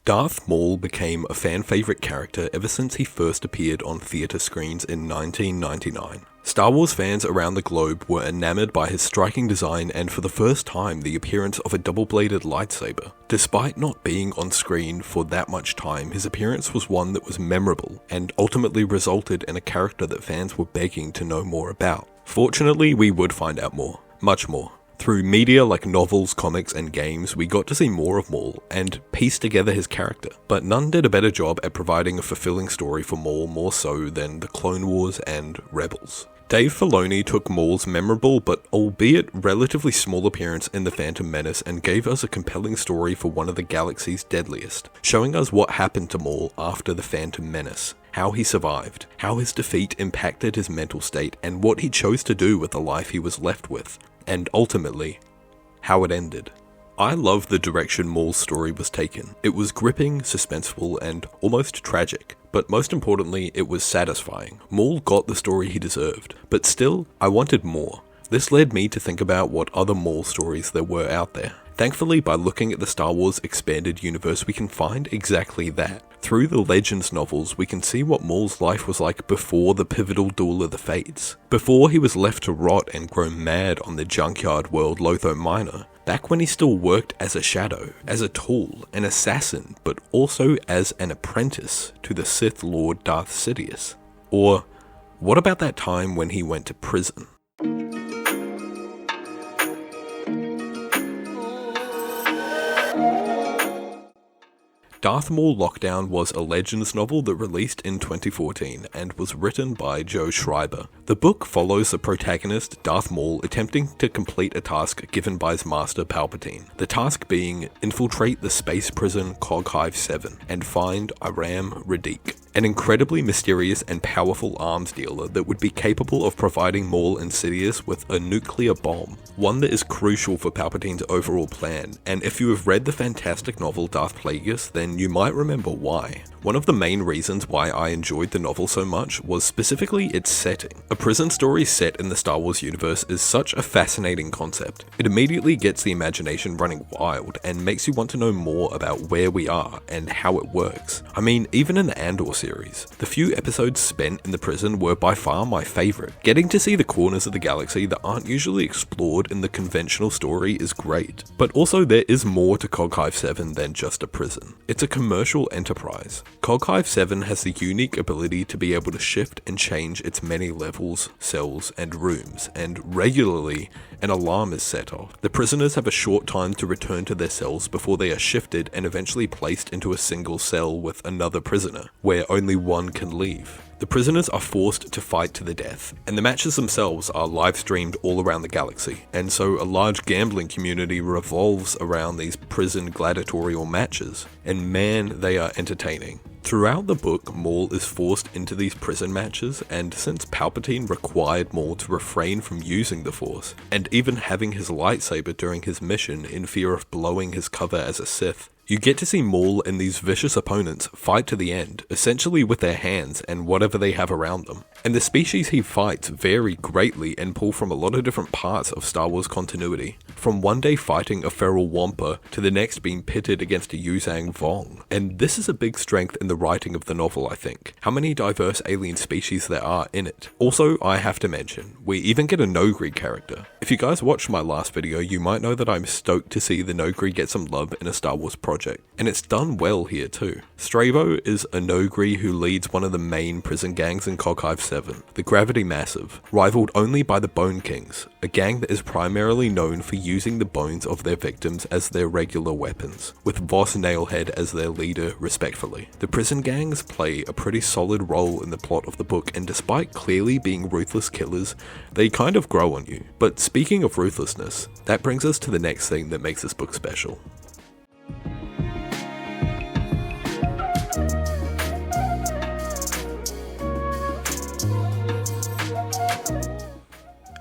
Darth Maul became a fan-favourite character ever since he first appeared on theatre screens in 1999. Star Wars fans around the globe were enamoured by his striking design and for the first time the appearance of a double-bladed lightsaber. Despite not being on screen for that much time, his appearance was one that was memorable and ultimately resulted in a character that fans were begging to know more about. Fortunately, we would find out more, much more. Through media like novels, comics, and games, we got to see more of Maul and piece together his character, but none did a better job at providing a fulfilling story for Maul more so than the Clone Wars and Rebels. Dave Filoni took Maul's memorable but albeit relatively small appearance in The Phantom Menace and gave us a compelling story for one of the galaxy's deadliest, showing us what happened to Maul after The Phantom Menace, how he survived, how his defeat impacted his mental state, and what he chose to do with the life he was left with, and ultimately, how it ended. I love the direction Maul's story was taken. It was gripping, suspenseful, and almost tragic. But most importantly, it was satisfying. Maul got the story he deserved, but still, I wanted more. This led me to think about what other Maul stories there were out there. Thankfully, by looking at the Star Wars expanded universe, we can find exactly that. Through the Legends novels, we can see what Maul's life was like before the pivotal Duel of the Fates. Before he was left to rot and grow mad on the junkyard world Lotho Minor. Back when he still worked as a shadow, as a tool, an assassin, but also as an apprentice to the Sith Lord Darth Sidious. Or, what about that time when he went to prison? Darth Maul Lockdown was a Legends novel that released in 2014 and was written by Joe Schreiber. The book follows the protagonist, Darth Maul, attempting to complete a task given by his master Palpatine. The task being infiltrate the space prison Cog Hive 7 and find Iram Radiq, an incredibly mysterious and powerful arms dealer that would be capable of providing Maul and Sidious with a nuclear bomb, one that is crucial for Palpatine's overall plan, and if you have read the fantastic novel Darth Plagueis, then you might remember why. One of the main reasons why I enjoyed the novel so much was specifically its setting. A prison story set in the Star Wars universe is such a fascinating concept. It immediately gets the imagination running wild and makes you want to know more about where we are and how it works. I mean, even in the Andor series, the few episodes spent in the prison were by far my favorite. Getting to see the corners of the galaxy that aren't usually explored in the conventional story is great. But also there is more to Cog Hive 7 than just a prison. It's a commercial enterprise. Cog Hive 7 has the unique ability to be able to shift and change its many levels, cells, and rooms, and regularly an alarm is set off. The prisoners have a short time to return to their cells before they are shifted and eventually placed into a single cell with another prisoner, where only one can leave. The prisoners are forced to fight to the death, and the matches themselves are live streamed all around the galaxy, and so a large gambling community revolves around these prison gladiatorial matches, and man, they are entertaining. Throughout the book, Maul is forced into these prison matches, and since Palpatine required Maul to refrain from using the Force, and even having his lightsaber during his mission in fear of blowing his cover as a Sith, you get to see Maul and these vicious opponents fight to the end, essentially with their hands and whatever they have around them. And the species he fights vary greatly and pull from a lot of different parts of Star Wars continuity, from one day fighting a feral Wampa to the next being pitted against a Yuzang Vong. And this is a big strength in the writing of the novel, I think, how many diverse alien species there are in it. Also, I have to mention, we even get a Noghri character. If you guys watched my last video, you might know that I'm stoked to see the Noghri get some love in a Star Wars project, and it's done well here too. Strabo is a Noghri who leads one of the main prison gangs in Cog Hive 7, the Gravity Massive, rivaled only by the Bone Kings, a gang that is primarily known for using the bones of their victims as their regular weapons, with Voss Nailhead as their leader respectfully. The prison gangs play a pretty solid role in the plot of the book, and despite clearly being ruthless killers, they kind of grow on you. But speaking of ruthlessness, that brings us to the next thing that makes this book special.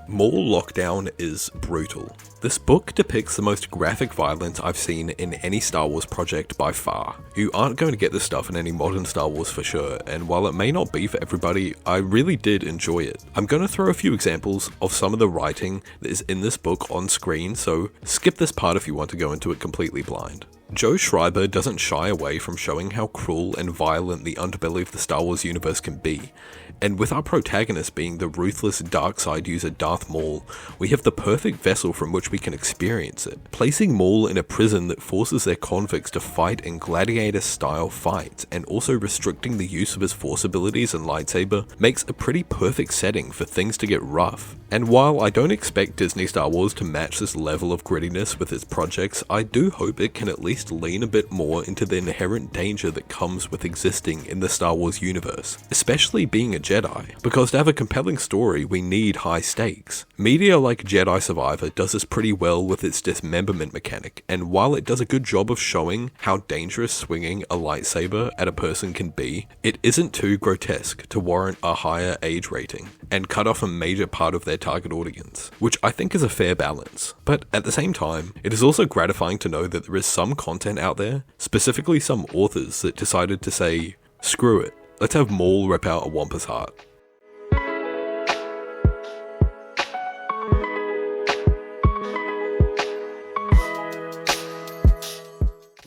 Maul Lockdown is brutal. This book depicts the most graphic violence I've seen in any Star Wars project by far. You aren't going to get this stuff in any modern Star Wars for sure, and while it may not be for everybody, I really did enjoy it. I'm going to throw a few examples of some of the writing that is in this book on screen, so skip this part if you want to go into it completely blind. Joe Schreiber doesn't shy away from showing how cruel and violent the underbelly of the Star Wars universe can be, and with our protagonist being the ruthless dark side user Darth Maul, we have the perfect vessel from which we can experience it. Placing Maul in a prison that forces their convicts to fight in gladiator-style fights, and also restricting the use of his force abilities and lightsaber, makes a pretty perfect setting for things to get rough. And while I don't expect Disney Star Wars to match this level of grittiness with its projects, I do hope it can at least lean a bit more into the inherent danger that comes with existing in the Star Wars universe, especially being a Jedi, because to have a compelling story we need high stakes. Media like Jedi Survivor does this pretty well with its dismemberment mechanic, and while it does a good job of showing how dangerous swinging a lightsaber at a person can be, it isn't too grotesque to warrant a higher age rating, and cut off a major part of their target audience, which I think is a fair balance. But at the same time, it is also gratifying to know that there is some content out there, specifically some authors that decided to say, screw it, let's have Maul rip out a Wampa's heart.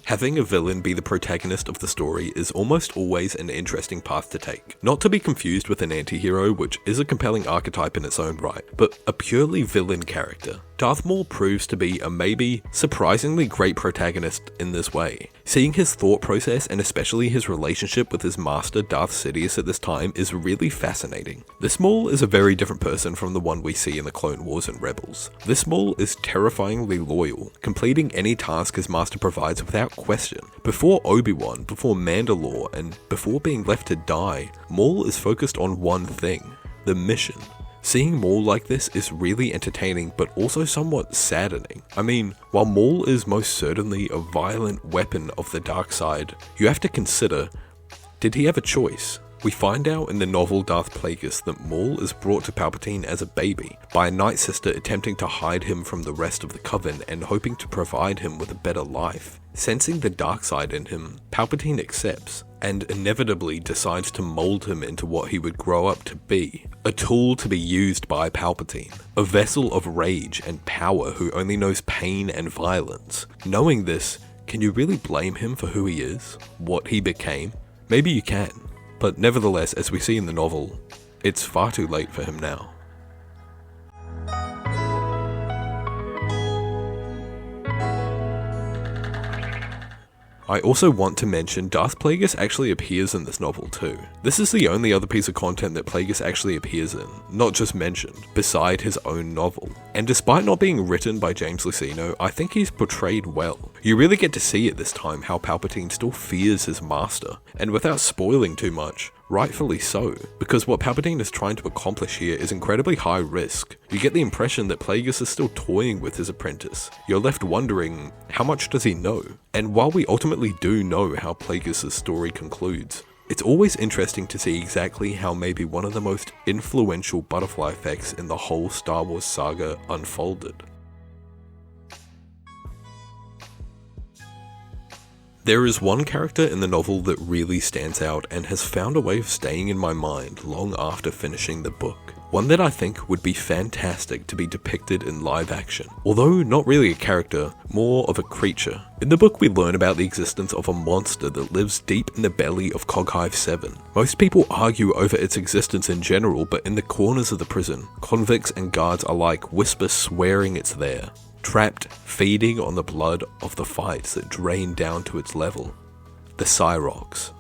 Having a villain be the protagonist of the story is almost always an interesting path to take. Not to be confused with an anti-hero, which is a compelling archetype in its own right, but a purely villain character. Darth Maul proves to be a maybe surprisingly great protagonist in this way. Seeing his thought process and especially his relationship with his master Darth Sidious at this time is really fascinating. This Maul is a very different person from the one we see in the Clone Wars and Rebels. This Maul is terrifyingly loyal, completing any task his master provides without question. Before Obi-Wan, before Mandalore, and before being left to die, Maul is focused on one thing: the mission. Seeing Maul like this is really entertaining, but also somewhat saddening. I mean, while Maul is most certainly a violent weapon of the dark side, you have to consider, did he have a choice? We find out in the novel Darth Plagueis that Maul is brought to Palpatine as a baby, by a Night Sister attempting to hide him from the rest of the Coven and hoping to provide him with a better life. Sensing the dark side in him, Palpatine accepts, and inevitably decides to mold him into what he would grow up to be. A tool to be used by Palpatine. A vessel of rage and power who only knows pain and violence. Knowing this, can you really blame him for who he is? What he became? Maybe you can. But nevertheless, as we see in the novel, it's far too late for him now. I also want to mention Darth Plagueis actually appears in this novel too. This is the only other piece of content that Plagueis actually appears in, not just mentioned, beside his own novel. And despite not being written by James Luceno, I think he's portrayed well. You really get to see at this time how Palpatine still fears his master, and without spoiling too much, rightfully so, because what Palpatine is trying to accomplish here is incredibly high risk. You get the impression that Plagueis is still toying with his apprentice. You're left wondering, how much does he know? And while we ultimately do know how Plagueis' story concludes, it's always interesting to see exactly how maybe one of the most influential butterfly effects in the whole Star Wars saga unfolded. There is one character in the novel that really stands out and has found a way of staying in my mind long after finishing the book. One that I think would be fantastic to be depicted in live action. Although not really a character, more of a creature. In the book we learn about the existence of a monster that lives deep in the belly of Coghive 7. Most people argue over its existence in general, but in the corners of the prison, convicts and guards alike whisper swearing it's there. Trapped, feeding on the blood of the fights that drain down to its level. The Cyrox.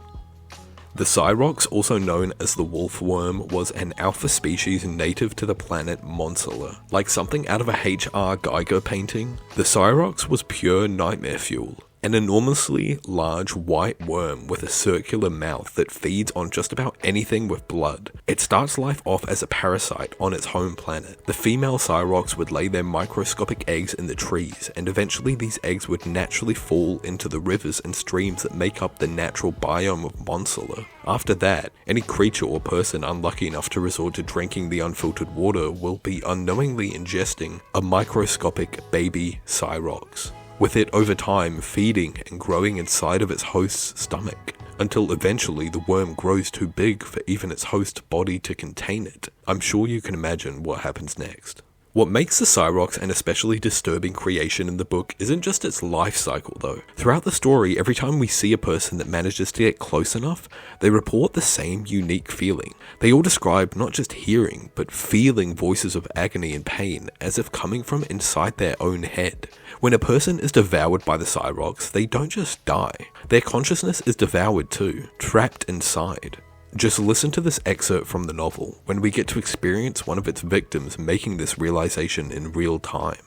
The Cyrox, also known as the wolf worm, was an alpha species native to the planet Monsala. Like something out of a H.R. Geiger painting, the Cyrox was pure nightmare fuel. An enormously large white worm with a circular mouth that feeds on just about anything with blood. It starts life off as a parasite on its home planet. The female Cyrox would lay their microscopic eggs in the trees, and eventually these eggs would naturally fall into the rivers and streams that make up the natural biome of Monsala. After that, any creature or person unlucky enough to resort to drinking the unfiltered water will be unknowingly ingesting a microscopic baby Cyrox, with it over time feeding and growing inside of its host's stomach, until eventually the worm grows too big for even its host body to contain it. I'm sure you can imagine what happens next. What makes the Cyrox an especially disturbing creation in the book isn't just its life cycle though. Throughout the story, every time we see a person that manages to get close enough, they report the same unique feeling. They all describe not just hearing, but feeling voices of agony and pain as if coming from inside their own head. When a person is devoured by the Cyrox, they don't just die. Their consciousness is devoured too, trapped inside. Just listen to this excerpt from the novel, when we get to experience one of its victims making this realization in real time.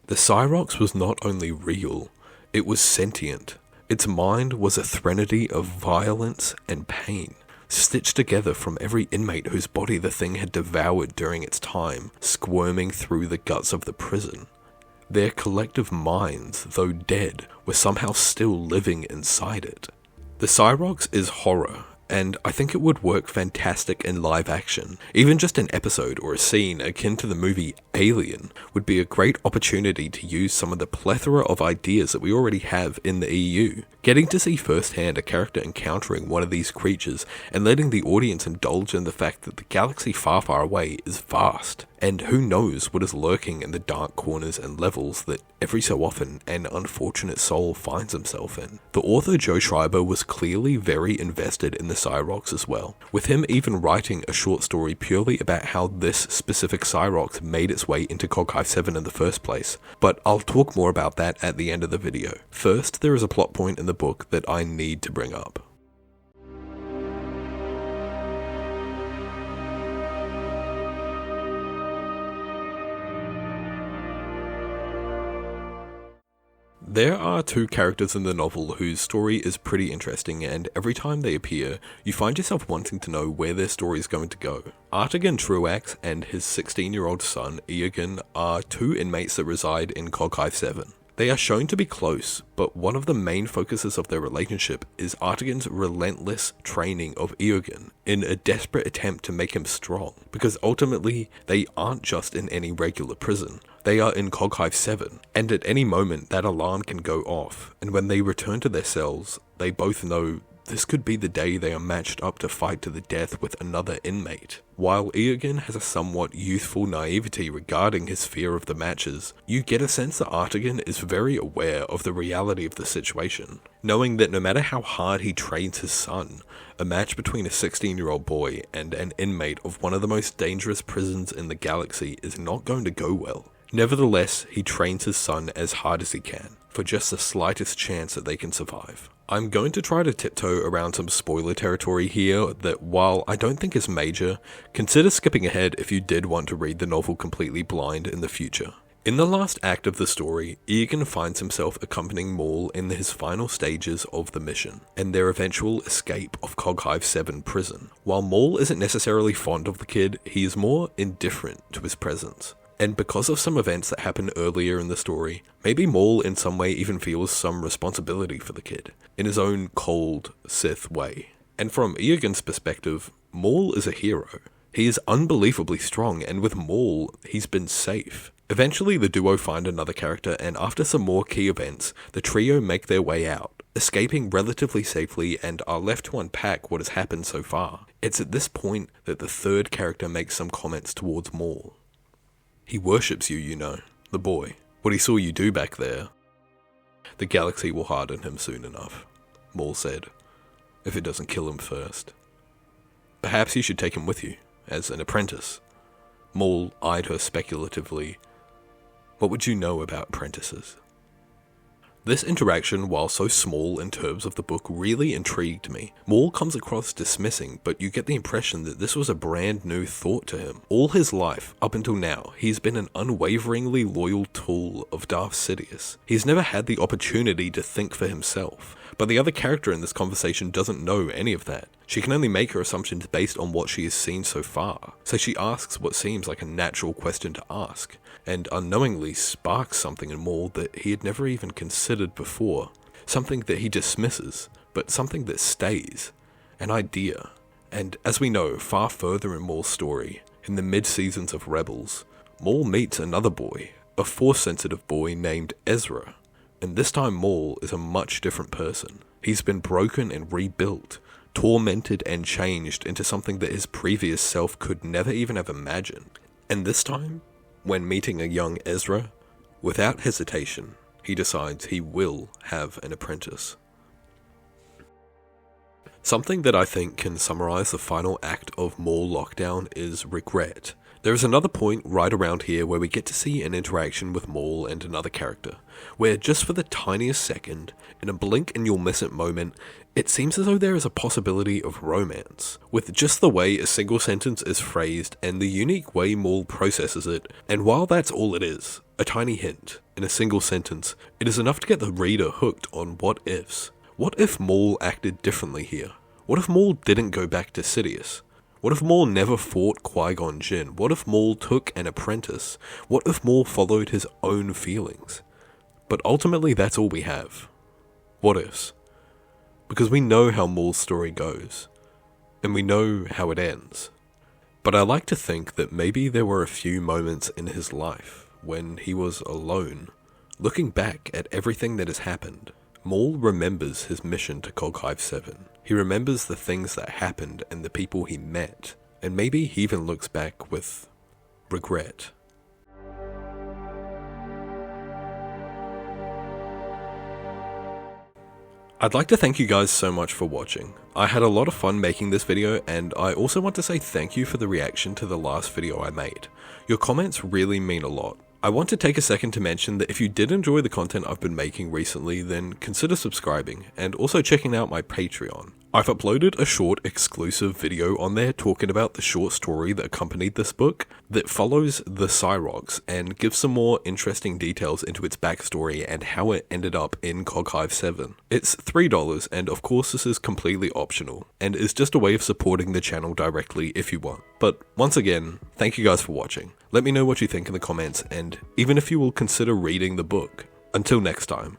The Cyrox was not only real, it was sentient. Its mind was a threnody of violence and pain, stitched together from every inmate whose body the thing had devoured during its time, squirming through the guts of the prison. Their collective minds, though dead, were somehow still living inside it. The Cyrox is horror, and I think it would work fantastic in live action. Even just an episode or a scene akin to the movie Alien would be a great opportunity to use some of the plethora of ideas that we already have in the EU. Getting to see firsthand a character encountering one of these creatures and letting the audience indulge in the fact that the galaxy far, far away is vast, and who knows what is lurking in the dark corners and levels that every so often an unfortunate soul finds himself in. The author Joe Schreiber was clearly very invested in the Cyrox as well, with him even writing a short story purely about how this specific Cyrox made its way into Coghive 7 in the first place, but I'll talk more about that at the end of the video. First, there is a plot point in the book that I need to bring up. There are two characters in the novel whose story is pretty interesting, and every time they appear, you find yourself wanting to know where their story is going to go. Artigan Truax and his 16-year-old son, Eogan, are two inmates that reside in Coghive 7. They are shown to be close, but one of the main focuses of their relationship is Artigan's relentless training of Eogan in a desperate attempt to make him strong, because ultimately, they aren't just in any regular prison. They are in Coghive 7, and at any moment that alarm can go off, and when they return to their cells, they both know this could be the day they are matched up to fight to the death with another inmate. While Eogan has a somewhat youthful naivety regarding his fear of the matches, you get a sense that Artigan is very aware of the reality of the situation, knowing that no matter how hard he trains his son, a match between a 16-year-old boy and an inmate of one of the most dangerous prisons in the galaxy is not going to go well. Nevertheless, he trains his son as hard as he can, for just the slightest chance that they can survive. I'm going to try to tiptoe around some spoiler territory here that, while I don't think is major, consider skipping ahead if you did want to read the novel completely blind in the future. In the last act of the story, Eogan finds himself accompanying Maul in his final stages of the mission, and their eventual escape of Coghive 7 prison. While Maul isn't necessarily fond of the kid, he is more indifferent to his presence. And because of some events that happen earlier in the story, maybe Maul in some way even feels some responsibility for the kid, in his own cold Sith way. And from Eogan's perspective, Maul is a hero. He is unbelievably strong, and with Maul, he's been safe. Eventually the duo find another character, and after some more key events, the trio make their way out, escaping relatively safely, and are left to unpack what has happened so far. It's at this point that the third character makes some comments towards Maul. He worships you, you know, the boy. What he saw you do back there. The galaxy will harden him soon enough, Maul said, if it doesn't kill him first. Perhaps you should take him with you, as an apprentice. Maul eyed her speculatively. What would you know about apprentices? This interaction, while so small in terms of the book, really intrigued me. Maul comes across dismissing, but you get the impression that this was a brand new thought to him. All his life, up until now, he's been an unwaveringly loyal tool of Darth Sidious. He's never had the opportunity to think for himself. But the other character in this conversation doesn't know any of that. She can only make her assumptions based on what she has seen so far. So she asks what seems like a natural question to ask, and unknowingly sparks something in Maul that he had never even considered before. Something that he dismisses, but something that stays. An idea. And as we know, far further in Maul's story, in the mid-seasons of Rebels, Maul meets another boy, a Force-sensitive boy named Ezra. And this time Maul is a much different person. He's been broken and rebuilt, tormented and changed into something that his previous self could never even have imagined. And this time, when meeting a young Ezra, without hesitation, he decides he will have an apprentice. Something that I think can summarize the final act of Maul Lockdown is regret. There is another point right around here where we get to see an interaction with Maul and another character, where just for the tiniest second, in a blink and you'll miss it moment, it seems as though there is a possibility of romance, with just the way a single sentence is phrased and the unique way Maul processes it, and while that's all it is, a tiny hint, in a single sentence, it is enough to get the reader hooked on what ifs. What if Maul acted differently here? What if Maul didn't go back to Sidious? What if Maul never fought Qui-Gon Jinn? What if Maul took an apprentice? What if Maul followed his own feelings? But ultimately that's all we have. What ifs? Because we know how Maul's story goes, and we know how it ends. But I like to think that maybe there were a few moments in his life when he was alone, looking back at everything that has happened. Maul remembers his mission to Coghive 7. He remembers the things that happened and the people he met, and maybe he even looks back with regret. I'd like to thank you guys so much for watching. I had a lot of fun making this video, and I also want to say thank you for the reaction to the last video I made. Your comments really mean a lot. I want to take a second to mention that if you did enjoy the content I've been making recently, then consider subscribing and also checking out my Patreon. I've uploaded a short exclusive video on there talking about the short story that accompanied this book that follows the Cyrox and gives some more interesting details into its backstory and how it ended up in Coghive 7. It's $3 and of course this is completely optional and is just a way of supporting the channel directly if you want. But once again, thank you guys for watching. Let me know what you think in the comments and even if you will consider reading the book. Until next time.